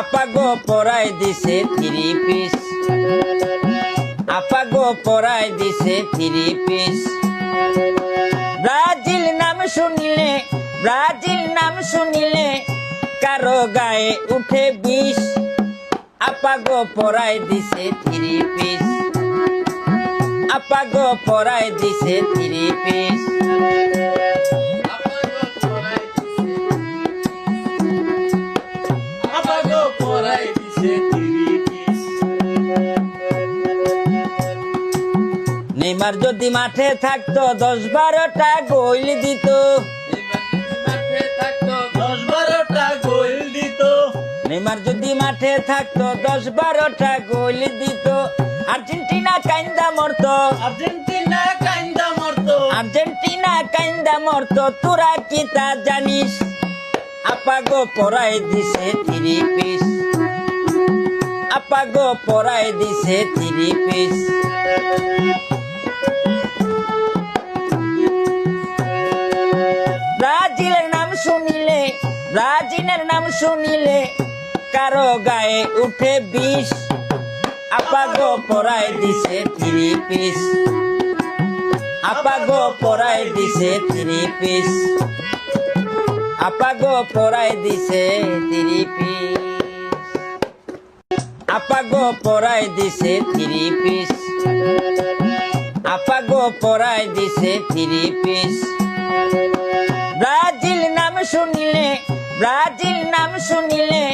আপা গো পরাই দিছে থ্রি পিস, আপা গো পরাই দিছে থ্রি পিস। ব্রাজিল নাম শুনিলে, ব্রাজিল নাম শুনিলে কারো গায়ে উঠে বিষ। আপা গো পরাই দিছে থ্রি পিস, আপা গো পরাই দিছে থ্রি পিস। নেইমার যদি মাঠে থাকতো 10-12টা গোল দিত, নেইমার যদি মাঠে থাকতো 10-12টা গোল দিত। আর্জেন্টিনা কাইন্দা মরতো, আর্জেন্টিনা কাইন্দা মরতো, আর্জেন্টিনা কাইন্দা মরতো, তোরা কি তা জানিস? আপা গো পরাই দিছে থ্রি পিস, আপা গো পরাই দিছে থ্রি পিস। ব্রাজিলের নাম শুনিলে, ব্রাজিলের নাম শুনিলে কারো গায়ে উঠে বিষ। আপা গো পরাই দিছে থ্রি পিস, আপা গো পরাই দিছে থ্রি পিস, আপা গো পরাই দিছে থ্রি পিস, আপা গো পরাই দিছে থ্রি পিস, আপা গো পরাই দিছে থ্রি পিস। ব্রাজিল নাম শুনিলে, ব্রাজিল নাম শুনিলে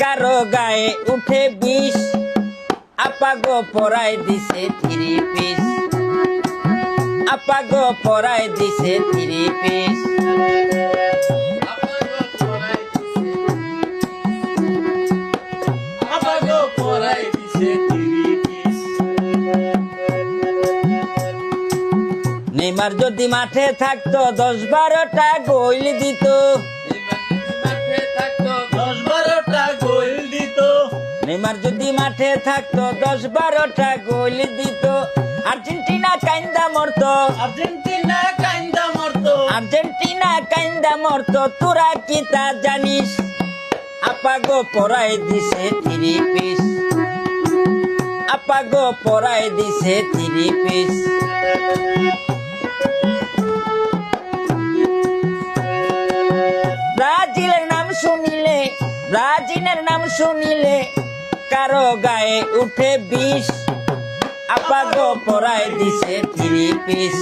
কারো গায়ে উঠে বিষ। আপা গো পরাই দিছে থ্রি পিস, আপা গো পরাই দিছে থ্রি পিস। নেইমার যদি মাঠে থাকতো 10-12টা গোল দিত, নেইমার যদি মাঠে থাকতো 10-12টা গোল দিত। আর্জেন্টিনা কাইন্দা মরতো, আর্জেন্টিনা কাইন্দা মরতো, আর্জেন্টিনা কাইন্দা মরতো, তোরা কি তা জানিস? আপা গো পরাই দিছে থ্রি পিস, আপা গো পরাই দিছে থ্রি পিস। ব্রাজিলের নাম শুনিলে, ব্রাজিলের নাম শুনিলে কারো গায়ে উঠে বিষ। আপা গো পরাই দিছে থ্রি পিস,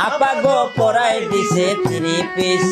আপা গো পরাই দিছে থ্রি পিস।